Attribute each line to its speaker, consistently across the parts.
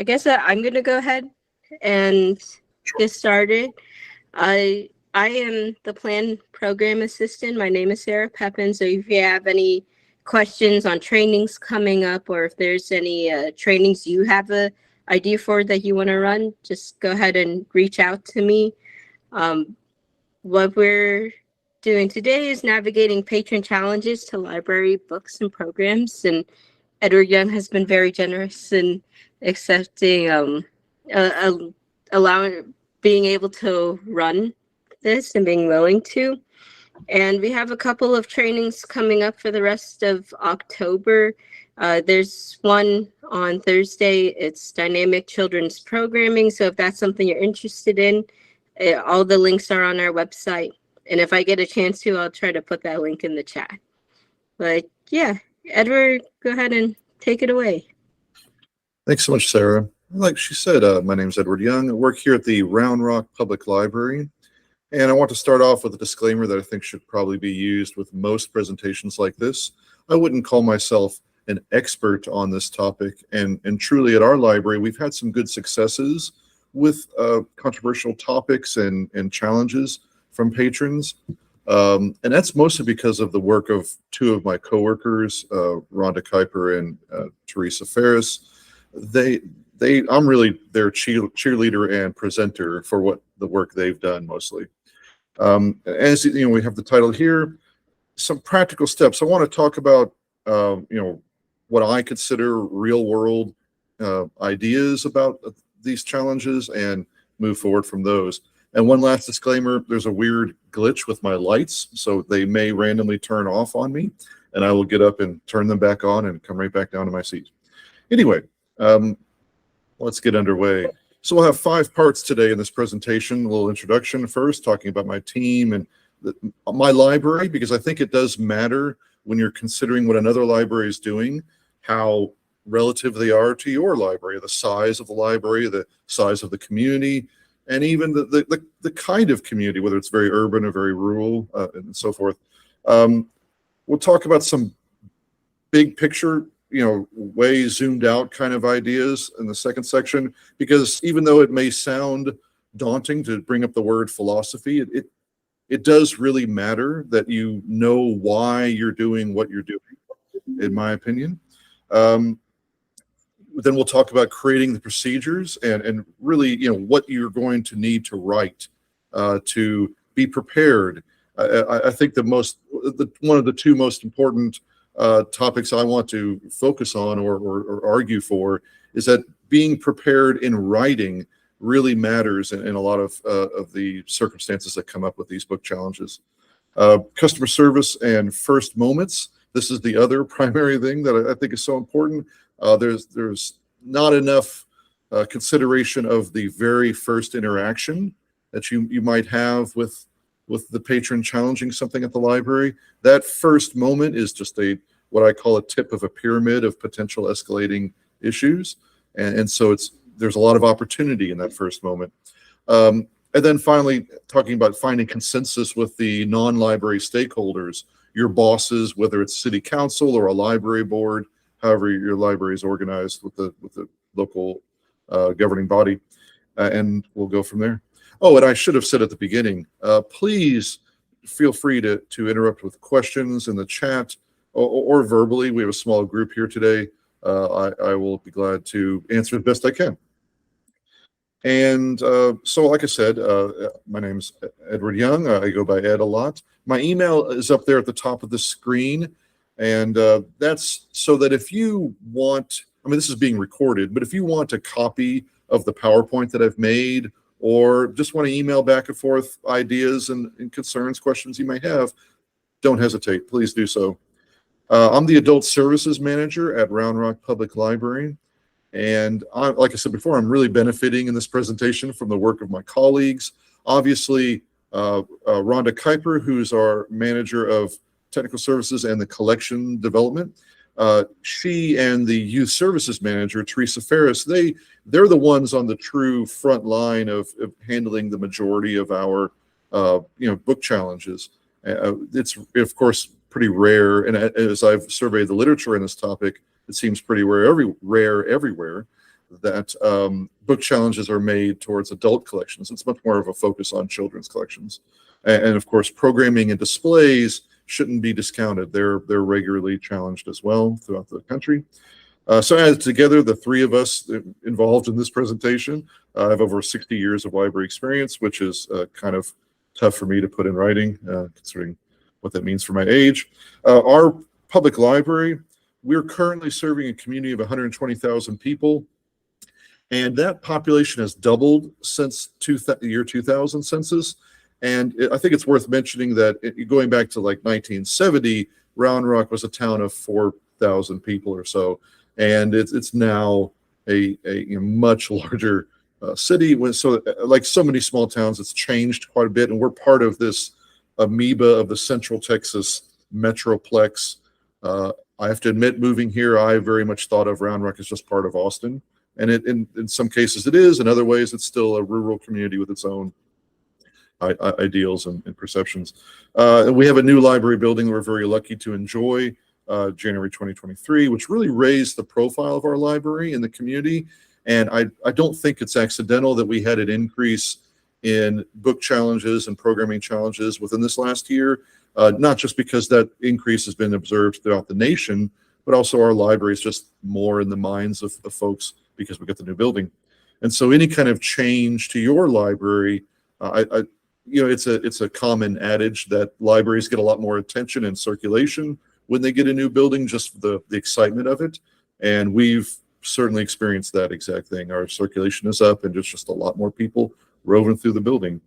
Speaker 1: guess I'm going to go ahead and get started. I am the Plan Program Assistant. My name is Sarah Pepin. So if you have any questions on trainings coming up, or if there's any trainings you have a idea for that you want to run, just go ahead and reach out to me. What we're doing today is navigating patron challenges to library books and programs. And Edward Young has been very generous in accepting, allowing, being able to run this and being willing to. And we have a couple of trainings coming up for the rest of October. There's one on Thursday. It's dynamic children's programming. So if that's something you're interested in, all the links are on our website. And if I get a chance to, I'll try to put that link in the chat. But yeah, Edward, go ahead and take it away.
Speaker 2: Thanks so much, Sarah. Like she said, my name is Edward Young. I work here at the Round Rock Public Library. And I want to start off with a disclaimer that I think should probably be used with most presentations like this. I wouldn't call myself an expert on this topic. And truly at our library, we've had some good successes with controversial topics and challenges from patrons. And that's mostly because of the work of two of my coworkers, Rhonda Kuiper and Teresa Ferris. I'm really their cheerleader and presenter for what the work they've done mostly. As you know, we have the title here, some practical steps. I want to talk about, what I consider real world ideas about these challenges and move forward from those. And one last disclaimer, there's a weird glitch with my lights, so they may randomly turn off on me, and I will get up and turn them back on and come right back down to my seat. Anyway, let's get underway. So we'll have 5 parts today in this presentation. A little introduction first, talking about my team and my library, because I think it does matter when you're considering what another library is doing, how relative they are to your library, the size of the library, the size of the community, and even the kind of community, whether it's very urban or very rural, and so forth. We'll talk about some big picture, way zoomed out kind of ideas in the second section, because even though it may sound daunting to bring up the word philosophy, it does really matter that you know why you're doing what you're doing, in my opinion. Then we'll talk about creating the procedures and really, what you're going to need to write to be prepared. I think one of the 2 most important topics I want to focus on or argue for is that being prepared in writing really matters in a lot of the circumstances that come up with these book challenges. Customer service and first moments. This is the other primary thing that I think is so important. There's not enough consideration of the very first interaction that you might have with the patron challenging something at the library. That first moment is just what I call a tip of a pyramid of potential escalating issues. And so there's a lot of opportunity in that first moment. And then finally, talking about finding consensus with the non-library stakeholders, your bosses, whether it's city council or a library board, however your library is organized with the local governing body. And we'll go from there. Oh, and I should have said at the beginning, please feel free to interrupt with questions in the chat or verbally. We have a small group here today. I will be glad to answer the best I can. And so, like I said, my name's Edward Young. I go by Ed a lot. My email is up there at the top of the screen. And that's so that if you want, this is being recorded, but if you want a copy of the PowerPoint that I've made, or just want to email back and forth ideas and concerns, questions you may have, don't hesitate. Please do so. I'm the Adult Services Manager at Round Rock Public Library. And like I said before, I'm really benefiting in this presentation from the work of my colleagues. Obviously, Rhonda Kuiper, who's our Manager of Technical Services and the Collection Development, she and the Youth Services Manager, Teresa Ferris, they're the ones on the true front line of handling the majority of our book challenges. It's, of course, pretty rare, and as I've surveyed the literature in this topic, it seems pretty rare everywhere. that book challenges are made towards adult collections. It's much more of a focus on children's collections. And of course, programming and displays shouldn't be discounted. They're regularly challenged as well throughout the country. So as together, the three of us involved in this presentation have over 60 years of library experience, which is kind of tough for me to put in writing, considering what that means for my age. Our public library, we're currently serving a community of 120,000 people, and that population has doubled since the year 2000 census. And I think it's worth mentioning that going back to like 1970, Round Rock was a town of 4,000 people or so, and it's now a much larger city. So like so many small towns, it's changed quite a bit, and we're part of this amoeba of the Central Texas Metroplex. I have to admit, moving here, I very much thought of Round Rock as just part of Austin, and in some cases it is. In other ways, it's still a rural community with its own ideals and perceptions. We have a new library building we're very lucky to enjoy, January 2023, which really raised the profile of our library in the community. And I don't think it's accidental that we had an increase in book challenges and programming challenges within this last year, not just because that increase has been observed throughout the nation, but also our library is just more in the minds of the folks because we got the new building. And so any kind of change to your library, it's a common adage that libraries get a lot more attention and circulation when they get a new building, just the excitement of it. And we've certainly experienced that exact thing. Our circulation is up, and just a lot more people roving through the building.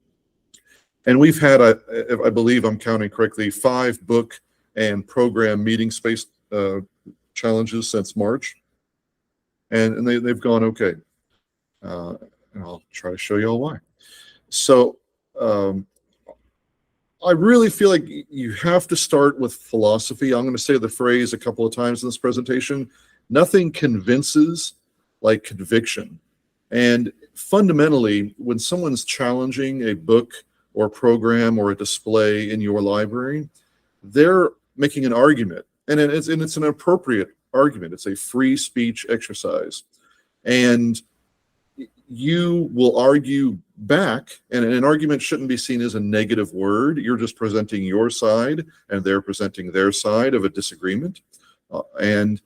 Speaker 2: And we've had, I believe I'm counting correctly, 5 book and program meeting space challenges since March. And they've gone okay. And I'll try to show you all why. So I really feel like you have to start with philosophy. I'm going to say the phrase a couple of times in this presentation: nothing convinces like conviction. And fundamentally, when someone's challenging a book or program or a display in your library, they're making an argument, and it's an appropriate argument. It's a free speech exercise, and you will argue back, and an argument shouldn't be seen as a negative word. You're just presenting your side, and they're presenting their side of a disagreement, and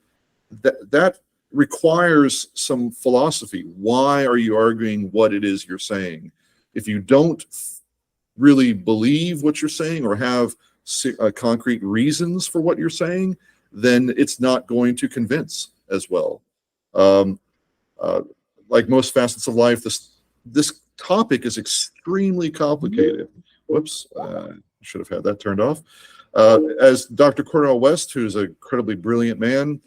Speaker 2: that requires some philosophy. Why are you arguing what it is you're saying? If you don't really believe what you're saying or have concrete reasons for what you're saying, then it's not going to convince as well. Like most facets of life, this topic is extremely complicated. Whoops, should have had that turned off. As Dr. Cornel West, who's an incredibly brilliant man,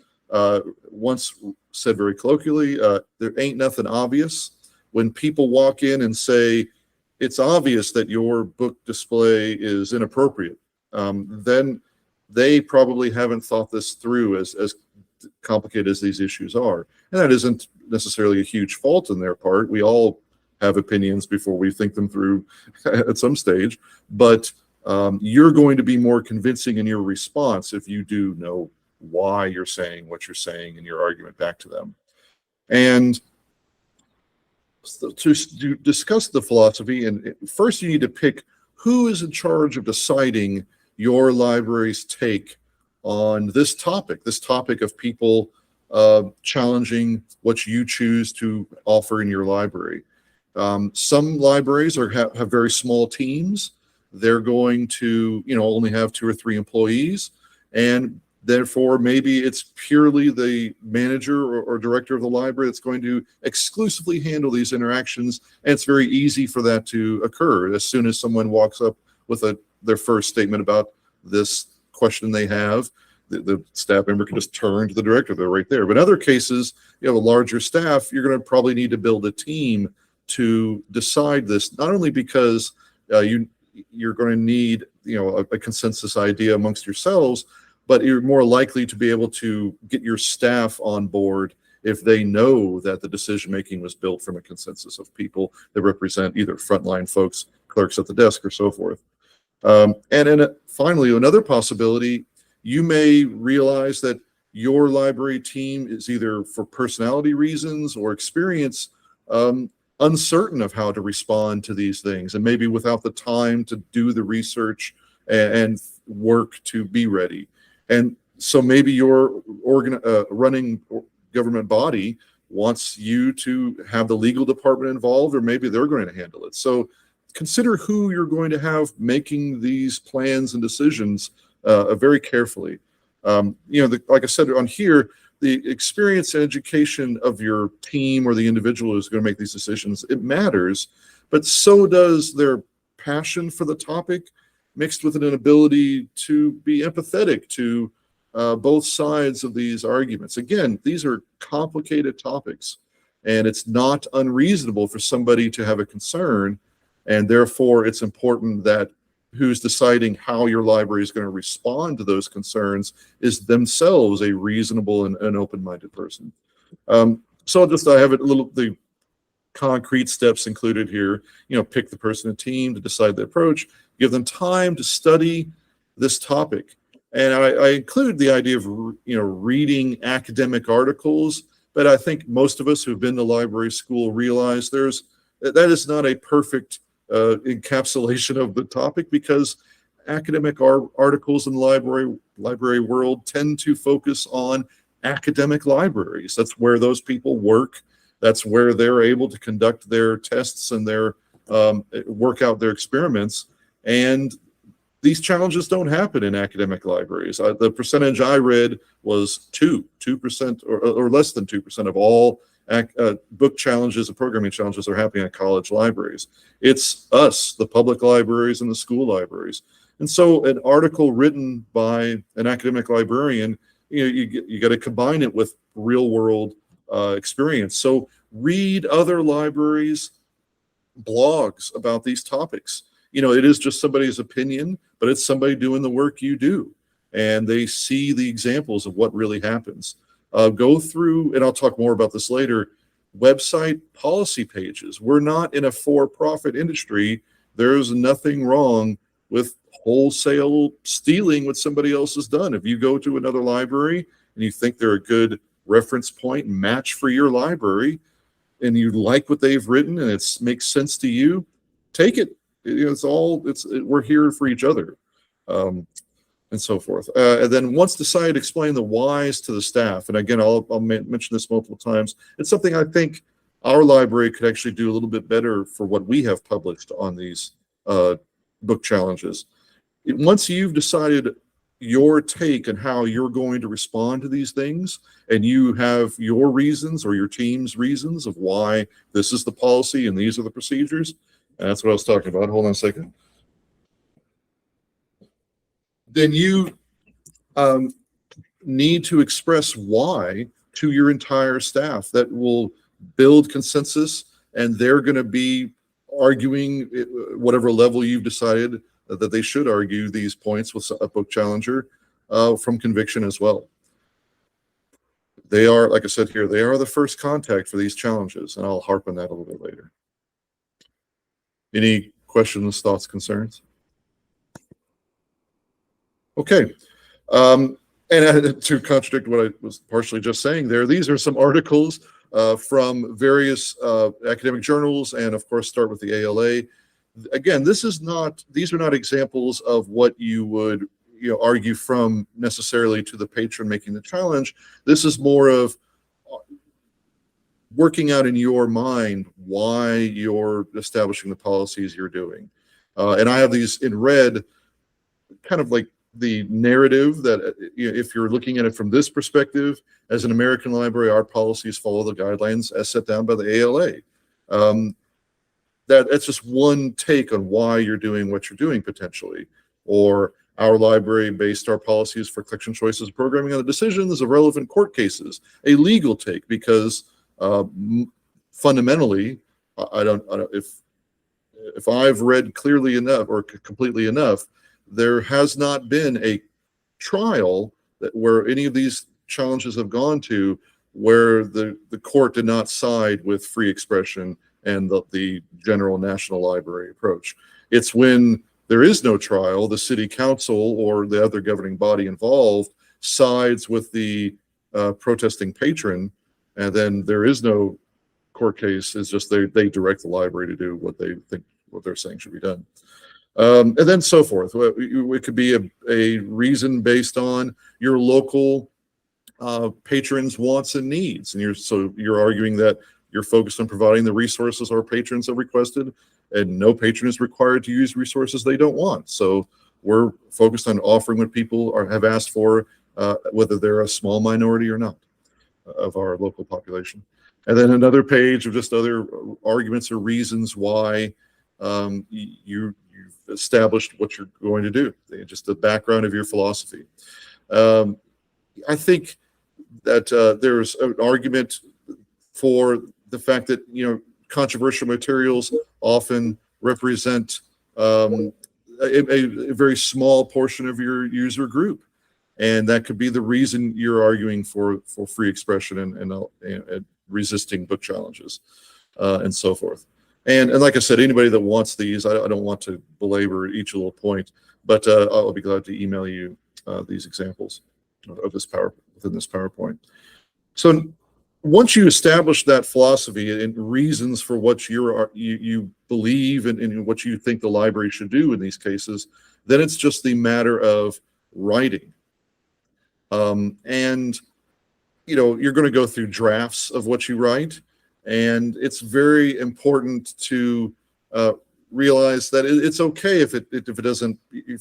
Speaker 2: once said very colloquially, there ain't nothing obvious. When people walk in and say, it's obvious that your book display is inappropriate, then they probably haven't thought this through as complicated as these issues are. And that isn't necessarily a huge fault on their part. We all have opinions before we think them through at some stage, but you're going to be more convincing in your response if you do know why you're saying what you're saying in your argument back to them. And to discuss the philosophy, and first you need to pick who is in charge of deciding your library's take on this topic of people challenging what you choose to offer in your library. Some libraries have very small teams. They're going to only have 2 or 3 employees, and therefore maybe it's purely the manager or director of the library that's going to exclusively handle these interactions, and it's very easy for that to occur. As soon as someone walks up with their first statement about this question they have, the staff member can just turn to the director. They're right there. But in other cases, you have a larger staff, you're going to probably need to build a team to decide this, not only because you're going to need a consensus idea amongst yourselves, but you're more likely to be able to get your staff on board if they know that the decision making was built from a consensus of people that represent either frontline folks, clerks at the desk, or so forth. And finally, another possibility, you may realize that your library team is either for personality reasons or experience uncertain of how to respond to these things, and maybe without the time to do the research and work to be ready. And so maybe your running government body wants you to have the legal department involved, or maybe they're going to handle it. So consider who you're going to have making these plans and decisions very carefully. Like I said on here, the experience and education of your team or the individual who's going to make these decisions, it matters, but so does their passion for the topic, mixed with an ability to be empathetic to both sides of these arguments. Again, these are complicated topics, and it's not unreasonable for somebody to have a concern, and therefore it's important that who's deciding how your library is going to respond to those concerns is themselves a reasonable and open-minded person. So I have the concrete steps included here. Pick the person and team to decide the approach, give them time to study this topic. And I include the idea of reading academic articles, but I think most of us who've been to library school realize that is not a perfect encapsulation of the topic, because academic articles in the library world tend to focus on academic libraries. That's where those people work. That's where they're able to conduct their tests and their work out their experiments. And these challenges don't happen in academic libraries. The percentage I read was 2% or less than 2% of all book challenges and programming challenges are happening at college libraries. It's us, the public libraries and the school libraries. And so an article written by an academic librarian, you got to combine it with real world experience. So read other libraries' blogs about these topics. It is just somebody's opinion, but it's somebody doing the work you do, and they see the examples of what really happens. Go through, and I'll talk more about this later, website policy pages. We're not in a for-profit industry. There's nothing wrong with wholesale stealing what somebody else has done. If you go to another library and you think they're a good reference point match for your library, and you like what they've written and it makes sense to you, take it. We're here for each other. And so forth. And then once decided, explain the whys to the staff. And again, I'll mention this multiple times. It's something I think our library could actually do a little bit better for what we have published on these book challenges. Once you've decided your take and how you're going to respond to these things, and you have your reasons or your team's reasons of why this is the policy and these are the procedures, and that's what I was talking about. Hold on a second. Then you need to express why to your entire staff. That will build consensus, and they're going to be arguing whatever level you've decided that they should argue these points with a book challenger from conviction as well. They are, like I said here, they are the first contact for these challenges, and I'll harp on that a little bit later. Any questions, thoughts, concerns? Okay. And to contradict what I was partially just saying there, these are some articles from various academic journals, and of course start with the ALA. Again, these are not examples of what you would argue from necessarily to the patron making the challenge. This is more of working out in your mind why you're establishing the policies you're doing. And I have these in red, kind of like the narrative that if you're looking at it from this perspective, as an American library, our policies follow the guidelines as set down by the ALA. That's just one take on why you're doing what you're doing potentially. Or our library based our policies for collection choices programming on the decisions of relevant court cases, a legal take, because fundamentally, if I've read clearly enough or completely enough, there has not been a trial where any of these challenges have gone to where the court did not side with free expression and the general national library approach. It's when there is no trial, the city council or the other governing body involved sides with the protesting patron, and then there is no court case. It's just they direct the library to do what they think what they're saying should be done. And then so forth. It could be a reason based on your local patrons' wants and needs, and you're arguing that you're focused on providing the resources our patrons have requested, and no patron is required to use resources they don't want. So we're focused on offering what people have asked for, whether they're a small minority or not of our local population. And then another page of just other arguments or reasons why you've established what you're going to do, just the background of your philosophy. I think that there's an argument for the fact that, controversial materials often represent a very small portion of your user group. And that could be the reason you're arguing for free expression and resisting book challenges and so forth. And like I said, anybody that wants these, I don't want to belabor each little point, but I'll be glad to email you these examples of this within this PowerPoint. So once you establish that philosophy and reasons for what you believe and what you think the library should do in these cases, then it's just the matter of writing. And you're going to go through drafts of what you write, and it's very important to realize that it's okay if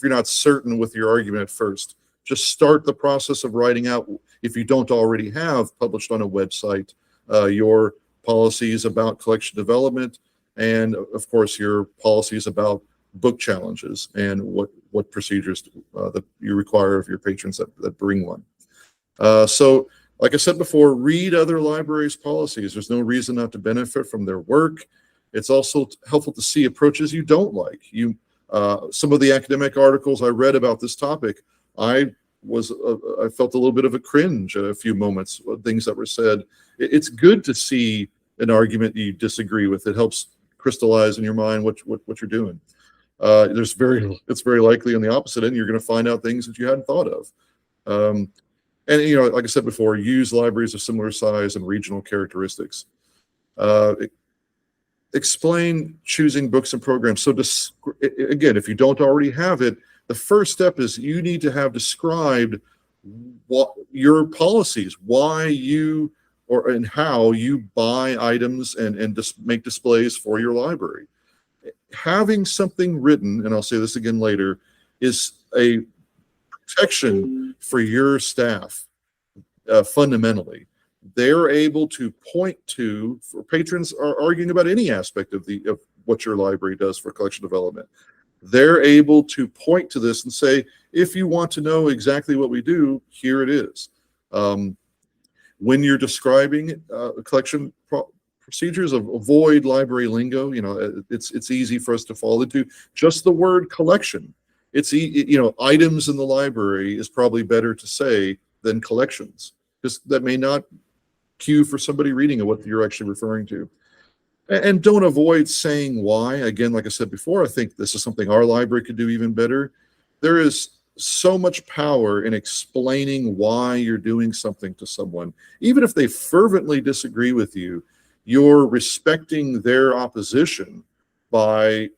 Speaker 2: you're not certain with your argument at first. Just start the process of writing out, if you don't already have published on a website, your policies about collection development, and of course your policies about book challenges and what procedures that you require of your patrons that bring one. So like I said before, read other libraries' policies. There's no reason not to benefit from their work. It's also helpful to see approaches you don't like. Some of the academic articles I read about this topic, I felt a little bit of a cringe at a few moments, things that were said. It's good to see an argument you disagree with. It helps crystallize in your mind what you're doing. It's very likely on the opposite end, you're going to find out things that you hadn't thought of. And like I said before, use libraries of similar size and regional characteristics. Explain choosing books and programs. So again, if you don't already have it, the first step is you need to have described what your policies, why you and how you buy items and just make displays for your library. Having something written, and I'll say this again later, is a protection for your staff. Fundamentally, they're able to point to, for patrons are arguing about any aspect of what your library does for collection development. They're able to point to this and say, if you want to know exactly what we do, here it is. When you're describing collection procedures, avoid library lingo. It's easy for us to fall into. Just the word collection. Items in the library is probably better to say than collections, because that may not cue for somebody reading what you're actually referring to. And don't avoid saying why. Again, like I said before, I think this is something our library could do even better. There is so much power in explaining why you're doing something to someone. Even if they fervently disagree with you, you're respecting their opposition by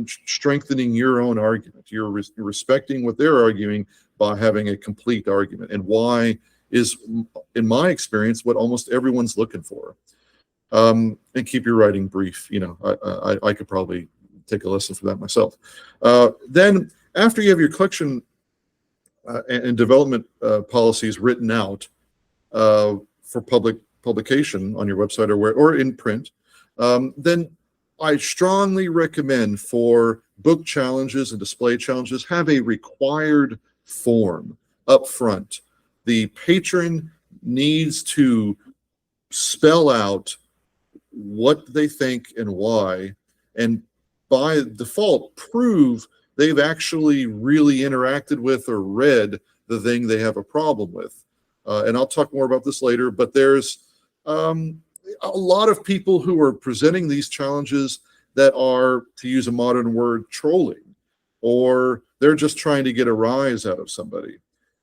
Speaker 2: strengthening your own argument. You're respecting what they're arguing by having a complete argument. And why is, in my experience, what almost everyone's looking for. And keep your writing brief. I could probably take a lesson from that myself. Then after you have your collection and development policies written out for publication on your website or in print, then I strongly recommend for book challenges and display challenges, have a required form up front. The patron needs to spell out what they think and why, and by default prove they've actually really interacted with or read the thing they have a problem with. And I'll talk more about this later, but there's a lot of people who are presenting these challenges that are, to use a modern word, trolling, or they're just trying to get a rise out of somebody,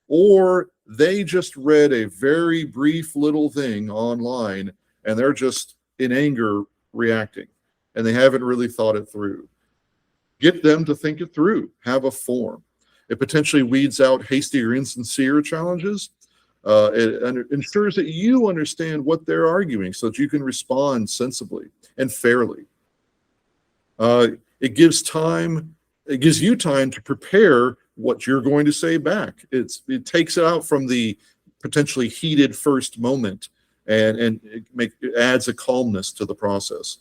Speaker 2: or They just read a very brief little thing online and they're just in anger reacting, and they haven't really thought it through. Get them to think it through. Have a form. It potentially weeds out hasty or insincere challenges. It ensures that you understand what they're arguing so that you can respond sensibly and fairly. It gives you time to prepare what you're going to say back. It takes it out from the potentially heated first moment, and it adds a calmness to the process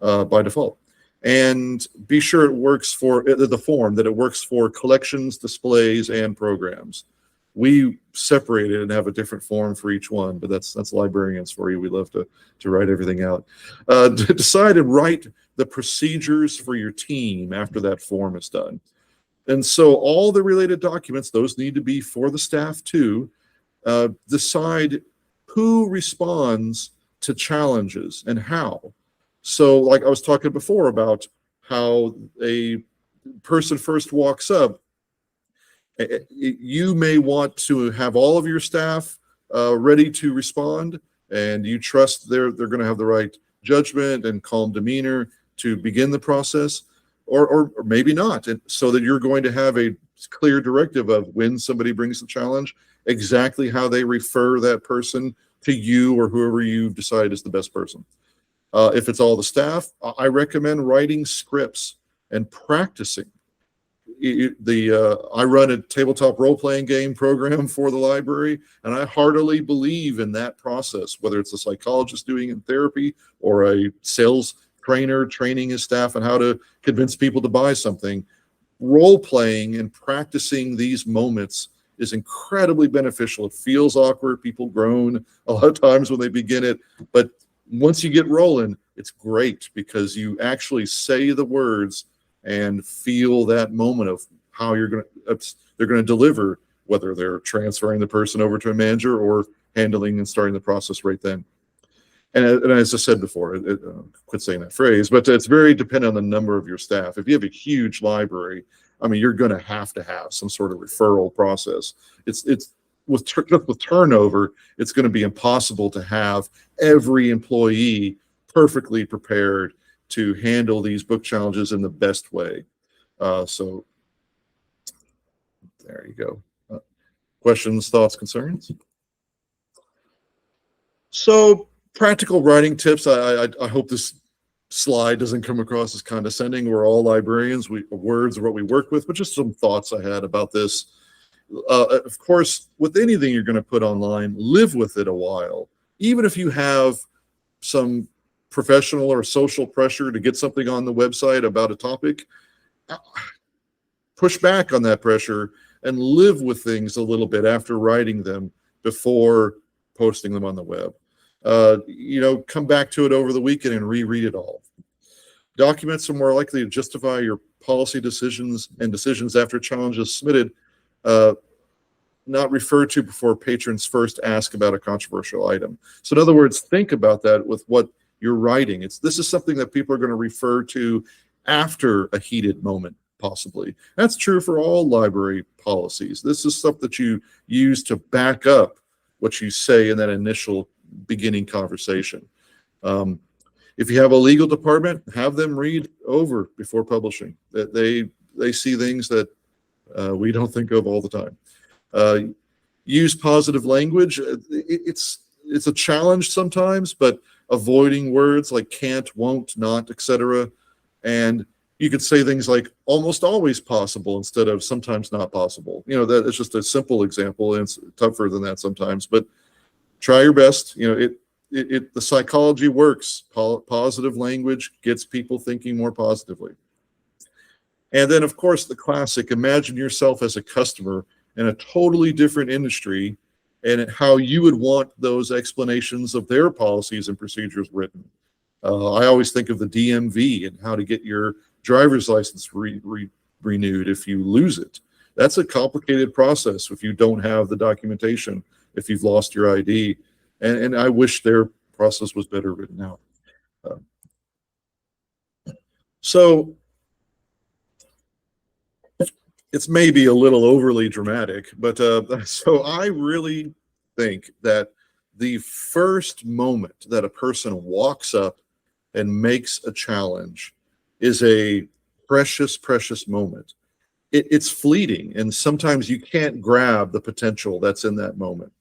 Speaker 2: by default. And be sure it works for the form, that it works for collections, displays, and programs. We separate it and have a different form for each one, but that's librarians for you. We love to write everything out. Decide and write the procedures for your team after that form is done. And so all the related documents, those need to be for the staff too. Decide who responds to challenges and how. So like I was talking before about how a person first walks up, you may want to have all of your staff ready to respond, and you trust they're going to have the right judgment and calm demeanor to begin the process, or maybe not, and so that you're going to have a clear directive of when somebody brings the challenge, exactly how they refer that person to you or whoever you've decided is the best person. If it's all the staff, I recommend writing scripts and practicing. I run a tabletop role-playing game program for the library, and I heartily believe in that process, whether it's a psychologist doing it in therapy or a sales trainer training his staff on how to convince people to buy something. Role-playing and practicing these moments is incredibly beneficial. It feels awkward. People groan a lot of times when they begin it, but once you get rolling, it's great because you actually say the words and feel that moment of how they're going to deliver, whether they're transferring the person over to a manager or handling and starting the process right then. And as I said before, quit saying that phrase, but it's very dependent on the number of your staff. If you have a huge library, I mean, you're going to have some sort of referral process. With turnover, it's going to be impossible to have every employee perfectly prepared to handle these book challenges in the best way. So there you go. Questions, thoughts, concerns? So practical writing tips. I hope this slide doesn't come across as condescending. We're all librarians. Words are what we work with, but just some thoughts I had about this. Of course, with anything you're going to put online, live with it a while. Even if you have some professional or social pressure to get something on the website about a topic, push back on that pressure and live with things a little bit after writing them before posting them on the web. Come back to it over the weekend and reread it all. Documents are more likely to justify your policy decisions after challenges submitted, not referred to before patrons first ask about a controversial item. So in other words, think about that with what you're writing. This is something that people are going to refer to after a heated moment, possibly. That's true for all library policies. This is stuff that you use to back up what you say in that initial beginning conversation. If you have a legal department, have them read over before publishing. They see things that we don't think of all the time. Use positive language. It's a challenge sometimes, but avoiding words like can't, won't, not, etc. And you could say things like almost always possible instead of sometimes not possible. That is just a simple example, and it's tougher than that sometimes, but try your best. The psychology works. Positive language gets people thinking more positively. And then, of course, the classic, imagine yourself as a customer in a totally different industry and how you would want those explanations of their policies and procedures written. I always think of the DMV and how to get your driver's license renewed if you lose it. That's a complicated process if you don't have the documentation, if you've lost your ID. And I wish their process was better written out. So it's maybe a little overly dramatic, but so I really think that the first moment that a person walks up and makes a challenge is a precious, precious moment. It's fleeting, and sometimes you can't grab the potential that's in that moment.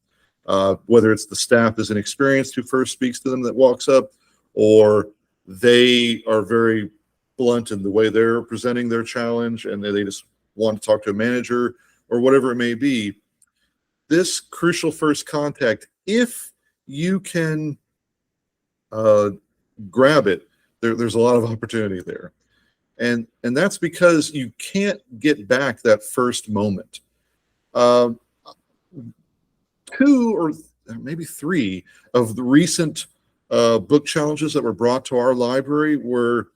Speaker 2: Whether it's the staff is inexperienced who first speaks to them that walks up, or they are very blunt in the way they're presenting their challenge and they just want to talk to a manager or whatever it may be. This crucial first contact, if you can grab it, there's a lot of opportunity there. And that's because you can't get back that first moment. Two or maybe three of the recent book challenges that were brought to our library were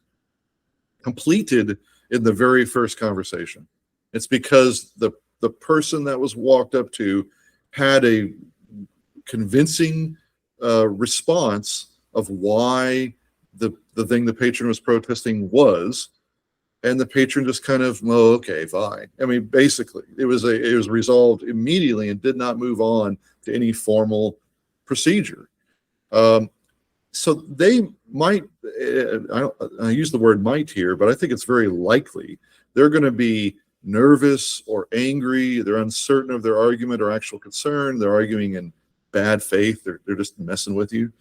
Speaker 2: completed in the very first conversation. It's because the person that was walked up to had a convincing response of why the thing the patron was protesting was, and the patron just kind of, well, okay, fine. I mean, basically, it was resolved immediately and did not move on to any formal procedure. So they might, I use the word might here, but I think it's very likely they're going to be nervous or angry. They're uncertain of their argument or actual concern. They're arguing in bad faith. They're just messing with you,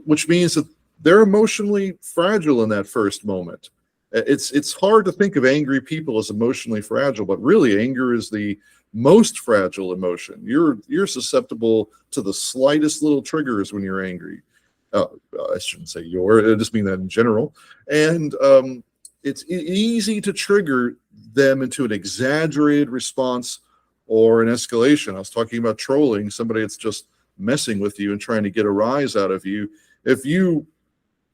Speaker 2: which means that they're emotionally fragile in that first moment. It's hard to think of angry people as emotionally fragile, but really anger is the most fragile emotion. You're susceptible to the slightest little triggers when you're angry. I shouldn't say I just mean that in general. And it's easy to trigger them into an exaggerated response or an escalation. I was talking about trolling, somebody that's just messing with you and trying to get a rise out of you. If you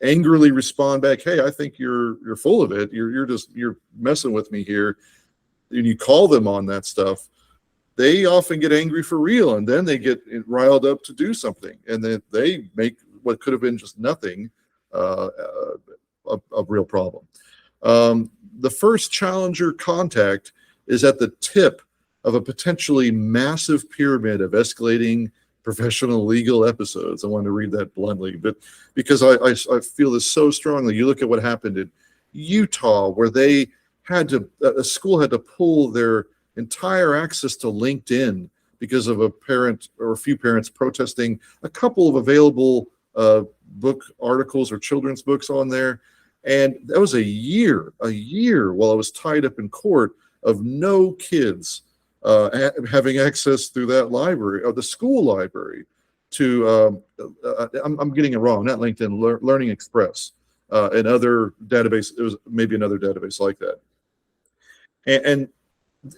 Speaker 2: angrily respond back, hey, I think you're full of it, you're messing with me here, and you call them on that stuff, they often get angry for real, and then they get riled up to do something, and then they make what could have been just nothing a real problem. The first challenger contact is at the tip of a potentially massive pyramid of escalating professional legal episodes. I wanted to read that bluntly, but because I feel this so strongly. You look at what happened in Utah, where they had to, a school had to pull their entire access to LinkedIn because of a parent or a few parents protesting a couple of available book articles or children's books on there. And that was a year while I was tied up in court of no kids having access through that library, or the school library, to I'm getting it wrong, not LinkedIn, Learning Express, and other database. It was maybe another database like that, and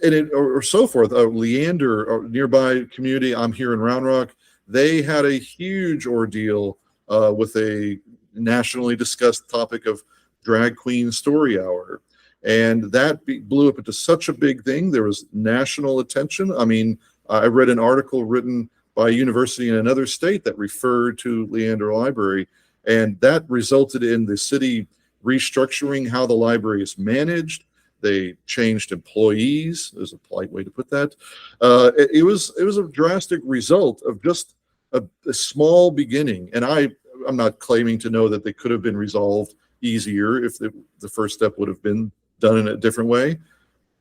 Speaker 2: it, or so forth. Leander, or nearby community, I'm here in Round Rock. They had a huge ordeal with a nationally discussed topic of drag queen story hour. And that blew up into such a big thing. There was national attention. I mean, I read an article written by a university in another state that referred to Leander Library, and that resulted in the city restructuring how the library is managed. They changed employees. There's a polite way to put that. It was a drastic result of just a small beginning. And I'm not claiming to know that they could have been resolved easier if the first step would have been done in a different way,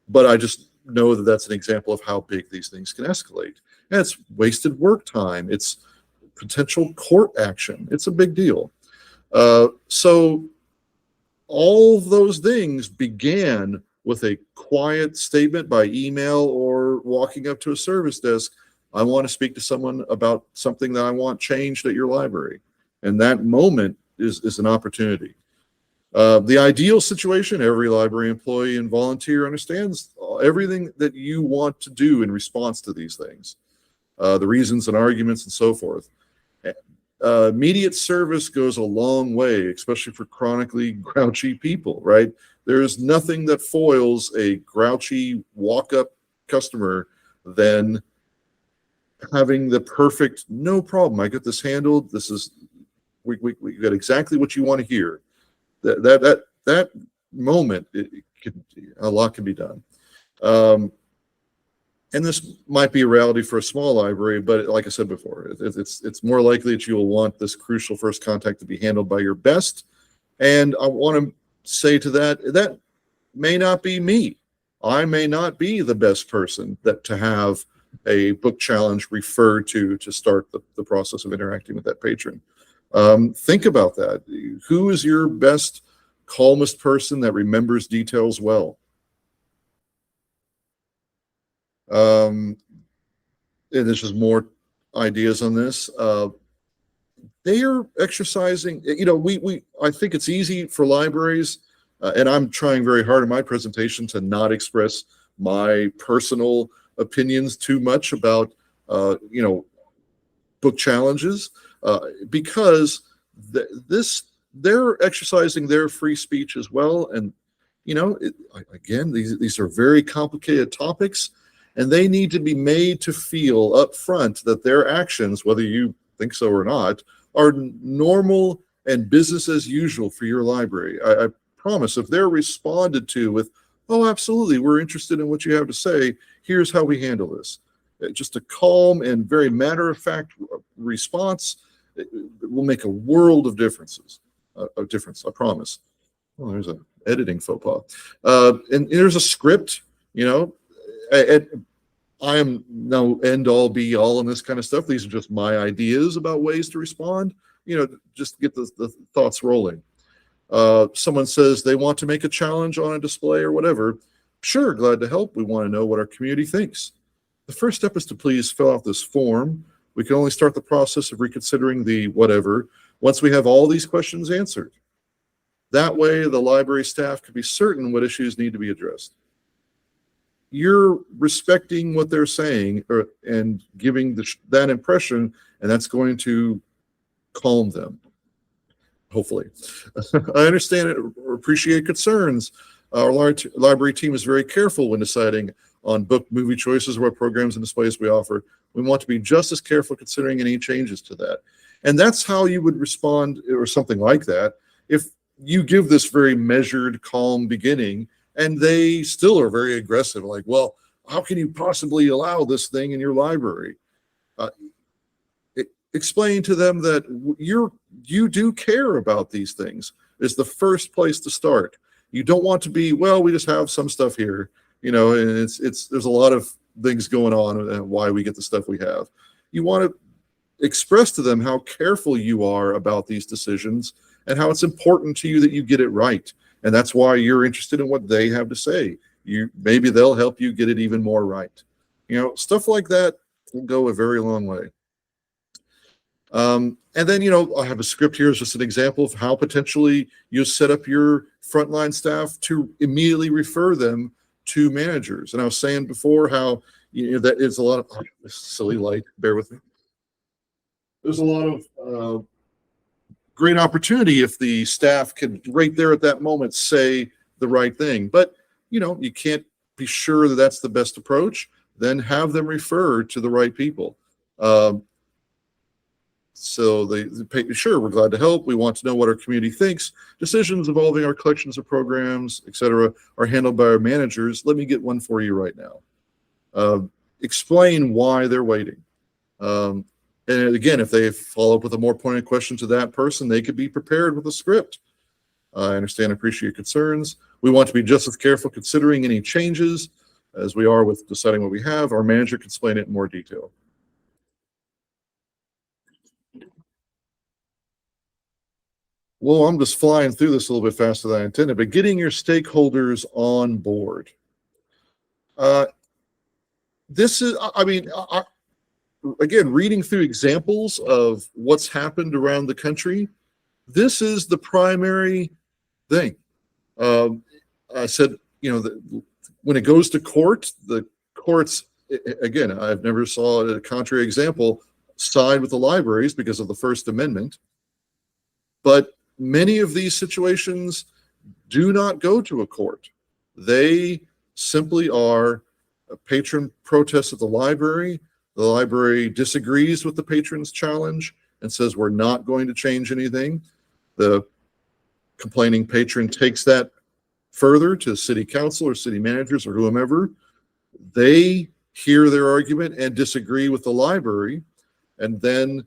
Speaker 2: but I just know that that's an example of how big these things can escalate. And it's wasted work time, it's potential court action, it's a big deal. So all those things began with a quiet statement by email or walking up to a service desk. I want to speak to someone about something that I want changed at your library. And that moment is an opportunity. The ideal situation, every library employee and volunteer understands everything that you want to do in response to these things, the reasons and arguments and so forth. Immediate service goes a long way, especially for chronically grouchy people, right? There is nothing that foils a grouchy walk-up customer than having the perfect, no problem, I get this handled, we got exactly what you want to hear. That moment, a lot can be done. Um, and this might be a reality for a small library, but like I said before, it's more likely that you will want this crucial first contact to be handled by your best. And I want to say to that may not be me. I may not be the best person to have a book challenge referred to start the process of interacting with that patron. Think about that. Who is your best, calmest person that remembers details well? And there's just more ideas on this. They are exercising, I think it's easy for libraries, and I'm trying very hard in my presentation to not express my personal opinions too much about, book challenges, because they're exercising their free speech as well. And, again, these are very complicated topics, and they need to be made to feel up front that their actions, whether you think so or not, are normal and business as usual for your library. I promise if they're responded to with, oh, absolutely, we're interested in what you have to say, here's how we handle this. Just a calm and very matter-of-fact response, it will make a world of difference, I promise. Oh, there's an editing faux pas. And there's a script, I am no end all be all in this kind of stuff. These are just my ideas about ways to respond, just to get the thoughts rolling. Someone says they want to make a challenge on a display or whatever. Sure, glad to help. We want to know what our community thinks. The first step is to please fill out this form. We can only start the process of reconsidering the whatever once we have all these questions answered. That way, the library staff can be certain what issues need to be addressed. You're respecting what they're saying and giving that impression, and that's going to calm them, hopefully. I understand and appreciate concerns. Our library team is very careful when deciding on book movie choices or what programs and displays we offer. We want to be just as careful considering any changes to that. And that's how you would respond or something like that if you give this very measured, calm beginning and they still are very aggressive, like, well, how can you possibly allow this thing in your library? Explain to them that you do care about these things is the first place to start. You don't want to be, well, we just have some stuff here, and there's a lot of things going on and why we get the stuff we have. You want to express to them how careful you are about these decisions and how it's important to you that you get it right. And that's why you're interested in what they have to say. Maybe they'll help you get it even more right. Stuff like that will go a very long way. And then, I have a script here as just an example of how potentially you set up your frontline staff to immediately refer them to managers. And I was saying before how, that is a lot of silly light, bear with me. There's a lot of great opportunity if the staff could right there at that moment say the right thing. But, you can't be sure that that's the best approach. Then have them refer to the right people. So sure, we're glad to help. We want to know what our community thinks. Decisions involving our collections of programs, etc., are handled by our managers. Let me get one for you right now. Explain why they're waiting. And again, if they follow up with a more pointed question to that person, they could be prepared with a script. I understand, appreciate concerns. We want to be just as careful considering any changes as we are with deciding what we have. Our manager can explain it in more detail. Well, I'm just flying through this a little bit faster than I intended, but getting your stakeholders on board. This is, again, reading through examples of what's happened around the country, this is the primary thing. I said, when it goes to court, the courts, again, I've never saw a contrary example, side with the libraries because of the First Amendment. But many of these situations do not go to a court. They simply are a patron protest at the library. The library disagrees with the patron's challenge and says we're not going to change anything. The complaining patron takes that further to city council or city managers or whomever, They hear their argument and disagree with the library, and then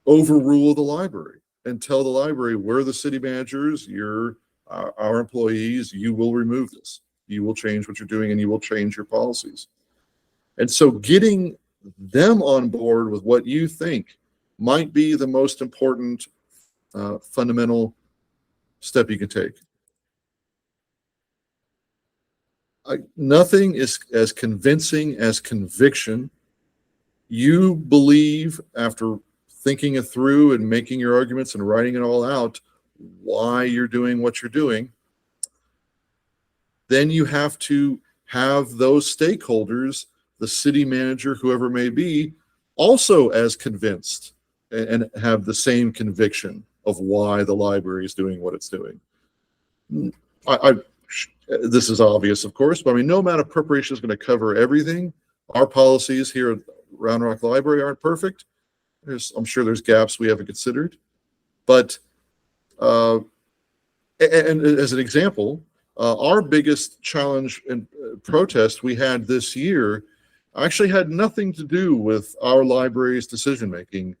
Speaker 2: overrule the library and tell the library, we're the city managers, you're our employees, you will remove this. You will change what you're doing and you will change your policies. And so getting them on board with what you think might be the most important fundamental step you can take. Nothing is as convincing as conviction. You believe, after thinking it through and making your arguments and writing it all out, why you're doing what you're doing. Then you have to have those stakeholders, the city manager, whoever it may be, also as convinced and have the same conviction of why the library is doing what it's doing. This is obvious, of course, but I mean, no amount of preparation is going to cover everything. Our policies here at Round Rock Library aren't perfect. I'm sure there's gaps we haven't considered, but and as an example, our biggest challenge and protest we had this year actually had nothing to do with our library's decision making.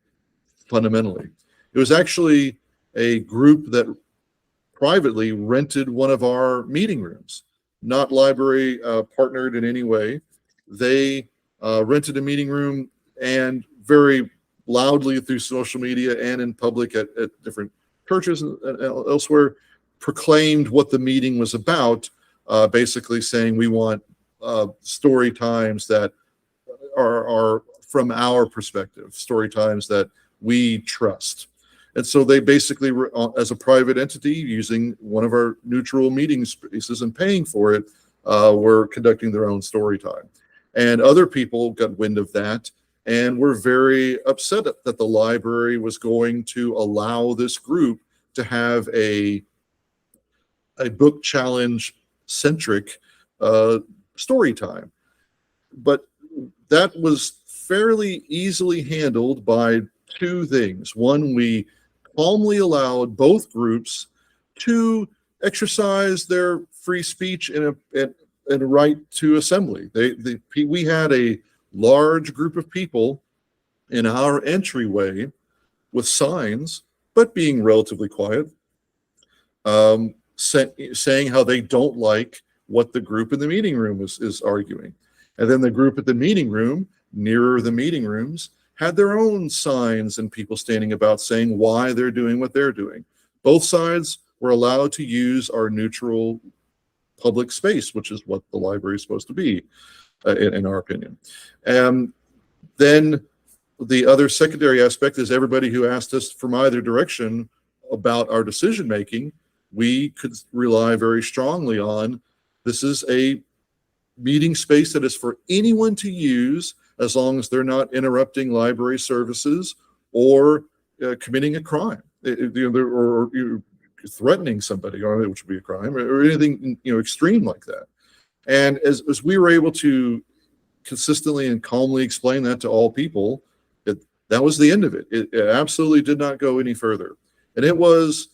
Speaker 2: Fundamentally, it was actually a group that privately rented one of our meeting rooms, not library partnered in any way. They rented a meeting room and very loudly through social media and in public at different churches and elsewhere proclaimed what the meeting was about, basically saying we want story times that are from our perspective, story times that we trust. And so they basically, as a private entity using one of our neutral meeting spaces and paying for it, were conducting their own story time. And other people got wind of that and were very upset that the library was going to allow this group to have a book challenge centric story time. But that was fairly easily handled by two things. One, we calmly allowed both groups to exercise their free speech and a right to assembly. We had a large group of people in our entryway with signs, but being relatively quiet, saying how they don't like what the group in the meeting room is arguing. And then the group at the meeting room, nearer the meeting rooms, had their own signs and people standing about saying why they're doing what they're doing. Both sides were allowed to use our neutral public space, which is what the library is supposed to be, in our opinion. And then the other secondary aspect is everybody who asked us from either direction about our decision making, we could rely very strongly on. This is a meeting space that is for anyone to use, as long as they're not interrupting library services or committing a crime, or threatening somebody, which would be a crime, or anything extreme like that. And as we were able to consistently and calmly explain that to all people, that was the end of it. It absolutely did not go any further. And it was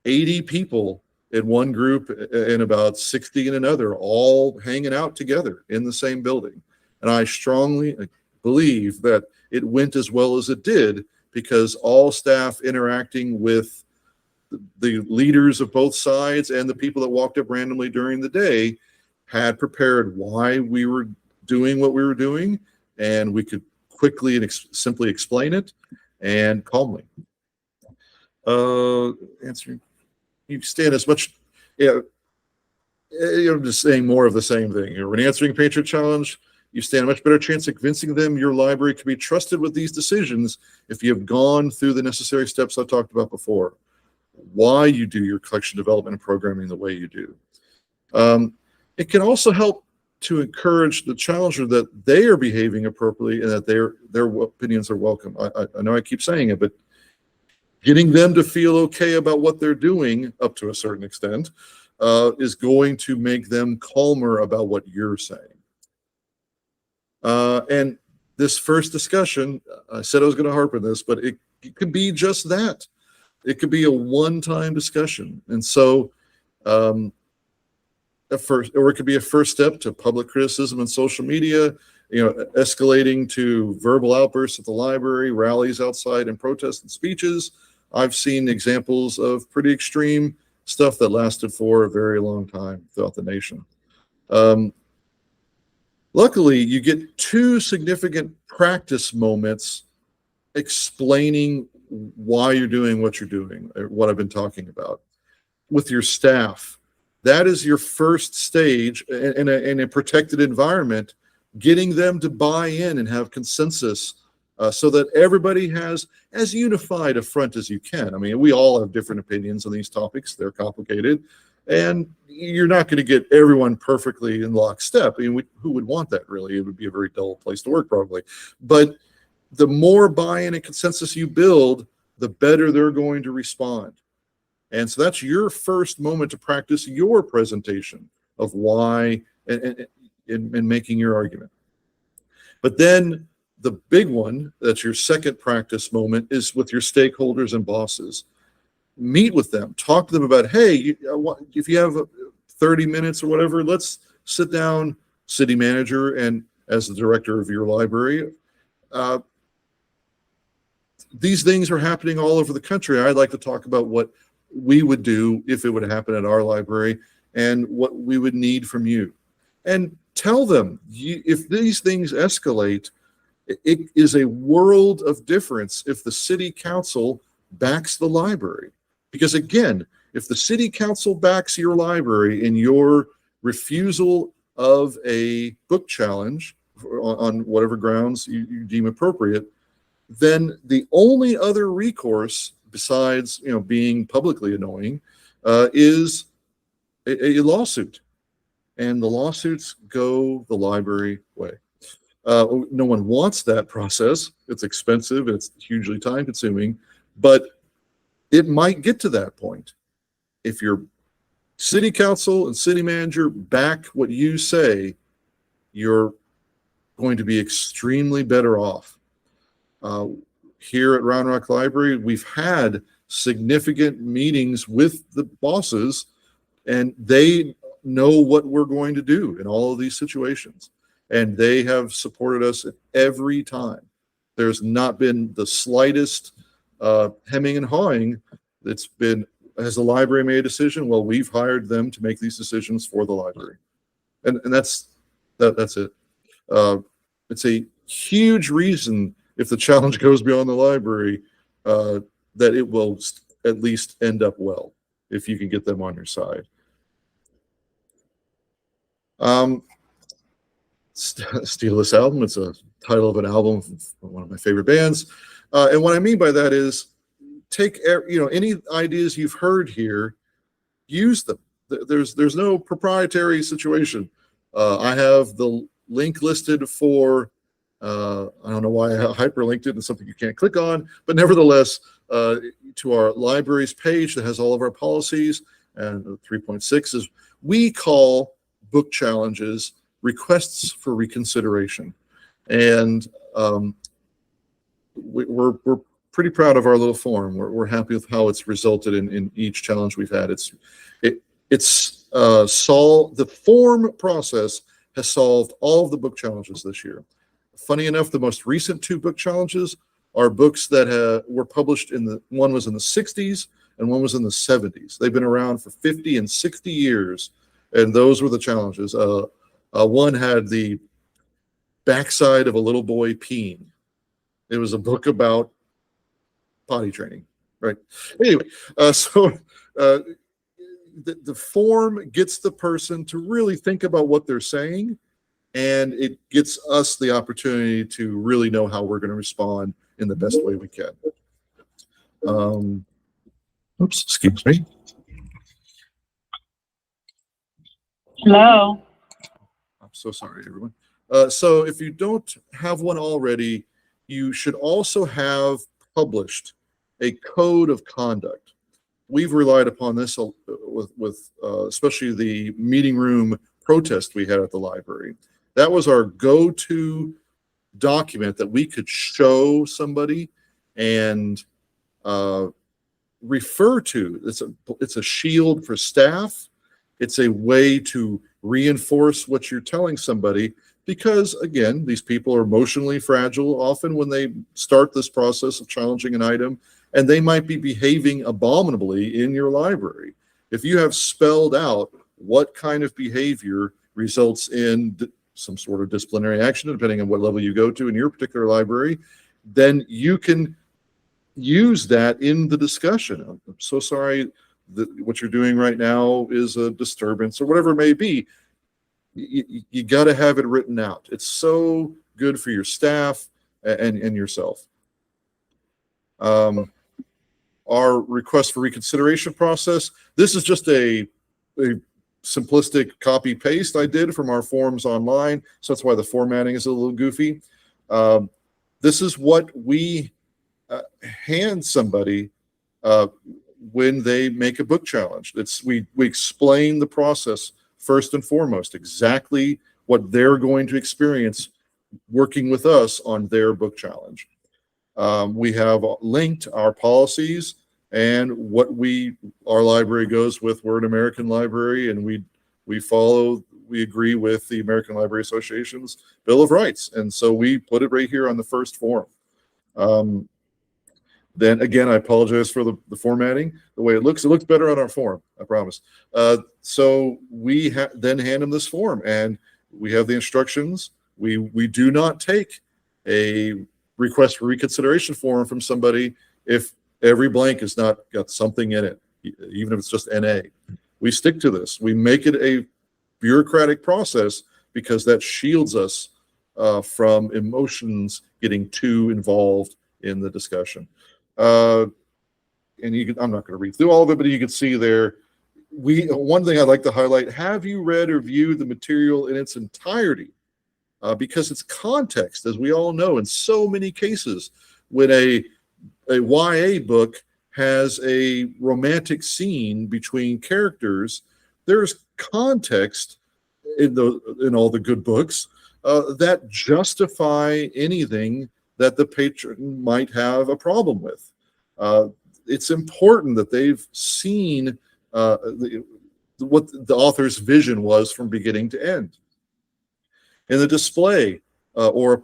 Speaker 2: 80 people in one group and about 60 in another, all hanging out together in the same building. And I strongly believe that it went as well as it did because all staff interacting with the leaders of both sides and the people that walked up randomly during the day had prepared why we were doing what we were doing, and we could quickly and simply explain it and calmly. Answering, you stand as much, just saying more of the same thing. When answering Patriot Challenge, you stand a much better chance of convincing them your library can be trusted with these decisions if you have gone through the necessary steps I talked about before. Why you do your collection development and programming the way you do. It can also help to encourage the challenger that they are behaving appropriately and that their opinions are welcome. I know I keep saying it, but getting them to feel okay about what they're doing up to a certain extent is going to make them calmer about what you're saying. And this first discussion, I said I was going to harp on this, but it could be just that. It could be a one-time discussion. And so it could be a first step to public criticism on social media, escalating to verbal outbursts at the library, rallies outside, and protests and speeches. I've seen examples of pretty extreme stuff that lasted for a very long time throughout the nation. Luckily, you get two significant practice moments explaining why you're doing what you're doing, or what I've been talking about, with your staff. That is your first stage in a protected environment, getting them to buy in and have consensus, so that everybody has as unified a front as you can. I mean, we all have different opinions on these topics. They're complicated, and you're not going to get everyone perfectly in lockstep. I mean, who would want that, really? It would be a very dull place to work, probably. But the more buy-in and consensus you build, the better they're going to respond. And so that's your first moment to practice your presentation of why and making your argument. But then the big one, that's your second practice moment, is with your stakeholders and bosses. Meet with them, talk to them about, hey, if you have 30 minutes or whatever, let's sit down, city manager, and as the director of your library, these things are happening all over the country. I'd like to talk about what we would do if it would happen at our library and what we would need from you. And tell them, if these things escalate, it is a world of difference if the city council backs the library. Because again, if the city council backs your library in your refusal of a book challenge on whatever grounds you deem appropriate, then the only other recourse besides being publicly annoying is a lawsuit, and the lawsuits go the library way. No one wants that process. It's expensive, it's hugely time consuming, but it might get to that point. If your city council and city manager back what you say, you're going to be extremely better off. Here at Round Rock Library, we've had significant meetings with the bosses, and they know what we're going to do in all of these situations. And they have supported us every time. There's not been the slightest hemming and hawing. It's been, has the library made a decision? Well, we've hired them to make these decisions for the library. And that's it. It's a huge reason, if the challenge goes beyond the library, that it will at least end up well, if you can get them on your side. Steal This Album, it's a title of an album from one of my favorite bands. And what I mean by that is, take any ideas you've heard here, use them. There's no proprietary situation. I have the link listed for, I don't know why I hyperlinked it, it's something you can't click on, but nevertheless, to our libraries page that has all of our policies. And 3.6 is, we call book challenges requests for reconsideration. And we're pretty proud of our little form. We're happy with how it's resulted in each challenge we've had. The form process has solved all of the book challenges this year. Funny enough, the most recent 2 book challenges are books that were published one was in the 60s and one was in the 70s. They've been around for 50 and 60 years, and those were the challenges. One had the backside of a little boy peeing. It was a book about potty training, right? Anyway, the form gets the person to really think about what they're saying, and it gets us the opportunity to really know how we're going to respond in the best way we can. Oops, excuse me.
Speaker 3: Hello.
Speaker 2: I'm so sorry, everyone. So if you don't have one already, you should also have published a code of conduct. We've relied upon this with especially the meeting room protest we had at the library. That was our go-to document that we could show somebody and refer to. It's a shield for staff. It's a way to reinforce what you're telling somebody because, again, these people are emotionally fragile often when they start this process of challenging an item, and they might be behaving abominably in your library. If you have spelled out what kind of behavior results in some sort of disciplinary action, depending on what level you go to in your particular library, then you can use that in the discussion. I'm so sorry that what you're doing right now is a disturbance or whatever it may be. You got to have it written out. It's so good for your staff and yourself. Our request for reconsideration process. This is just a simplistic copy paste I did from our forms online. So that's why the formatting is a little goofy. This is what we hand somebody when they make a book challenge. We explain the process first and foremost, exactly what they're going to experience working with us on their book challenge. We have linked our policies and what our library goes with. We're an American library, and we agree with the American Library Association's Bill of Rights, and so we put it right here on the first form. Then again, I apologize for the formatting, the way it looks. It looks better on our form, I promise. So we then hand them this form, and we have the instructions. We do not take a request for reconsideration form from somebody if every blank has not got something in it, even if it's just NA. We stick to this. We make it a bureaucratic process because that shields us from emotions getting too involved in the discussion. And I'm not going to read through all of it, but you can see there. One thing I'd like to highlight: have you read or viewed the material in its entirety? Because it's context, as we all know, in so many cases, when a YA book has a romantic scene between characters, there's context in all the good books that justify anything that the patron might have a problem with. It's important that they've seen what the author's vision was from beginning to end. In the display, or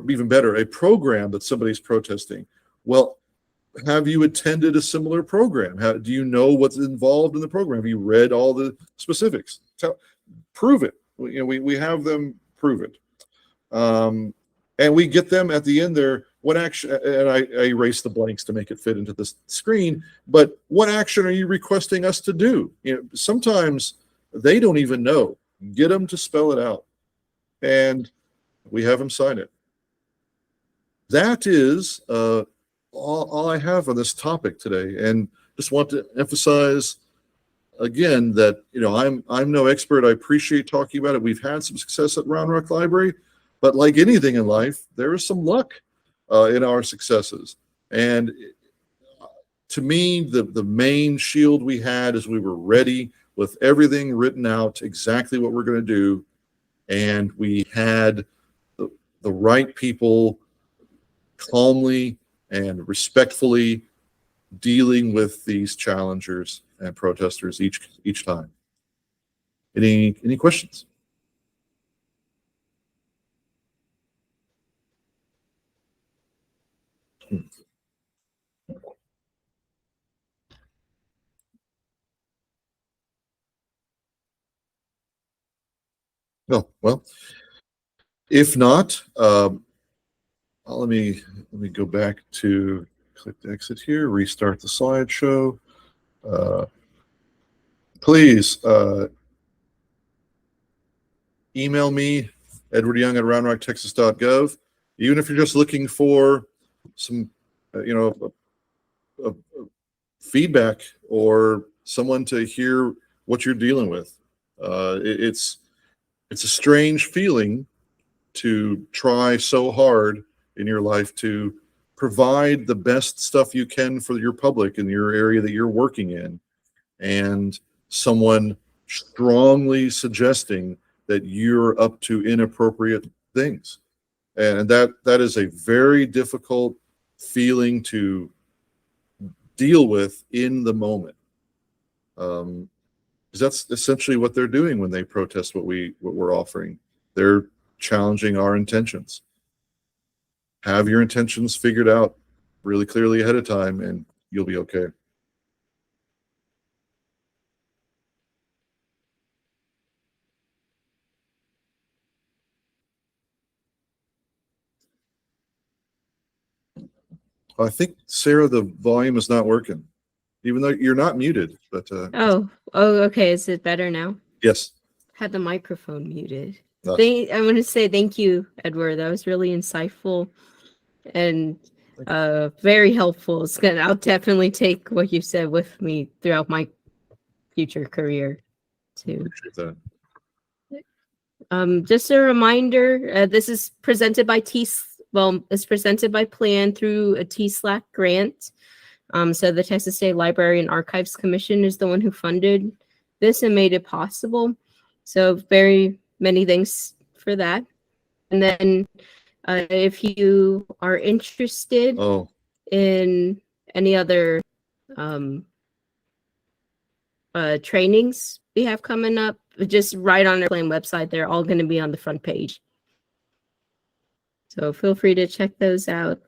Speaker 2: even better, a program that somebody's protesting. Well, have you attended a similar program? Do you know what's involved in the program? Have you read all the specifics? Prove it. We have them prove it. And we get them at the end there, what action, and I erase the blanks to make it fit into this screen, but what action are you requesting us to do? Sometimes they don't even know. Get them to spell it out, and we have them sign it. That is all I have on this topic today, and just want to emphasize again that I'm no expert. I appreciate talking about it. We've had some success at Round Rock Library, but like anything in life, there is some luck in our successes. And to me, the main shield we had is we were ready with everything written out, exactly what we're going to do, and we had the right people calmly and respectfully dealing with these challengers and protesters each time. Any questions? No. Well, if not, let me go back to click to exit here, restart the slideshow. Please email me, edwardyoung@roundrocktexas.gov. Even if you're just looking for some, feedback or someone to hear what you're dealing with. It's a strange feeling to try so hard in your life to provide the best stuff you can for your public in your area that you're working in, and someone strongly suggesting that you're up to inappropriate things. And that is a very difficult feeling to deal with in the moment. because that's essentially what they're doing when they protest what we're offering. They're challenging our intentions. Have your intentions figured out really clearly ahead of time, and you'll be okay. I think, Sarah, the volume is not working, even though you're not muted. But
Speaker 1: Oh, okay. Is it better now?
Speaker 2: yes.
Speaker 1: Had the microphone muted.
Speaker 2: Uh,
Speaker 1: I want to say thank you, Edward. That was really insightful and very helpful. I'll definitely take what you said with me throughout my future career too.
Speaker 2: Appreciate that.
Speaker 1: Just a reminder, this is presented by it's presented by Plan through a TSLAC grant. So the Texas State Library and Archives Commission is the one who funded this and made it possible. So very many thanks for that. And then if you are interested in any other trainings we have coming up, just right on our Plan website. They're all going to be on the front page. So feel free to check those out.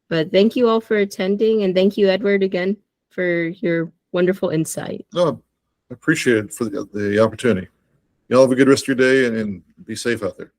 Speaker 1: But thank you all for attending, and thank you, Edward, again for your wonderful insight.
Speaker 2: No, I appreciate it for the opportunity. Y'all have a good rest of your day and be safe out there.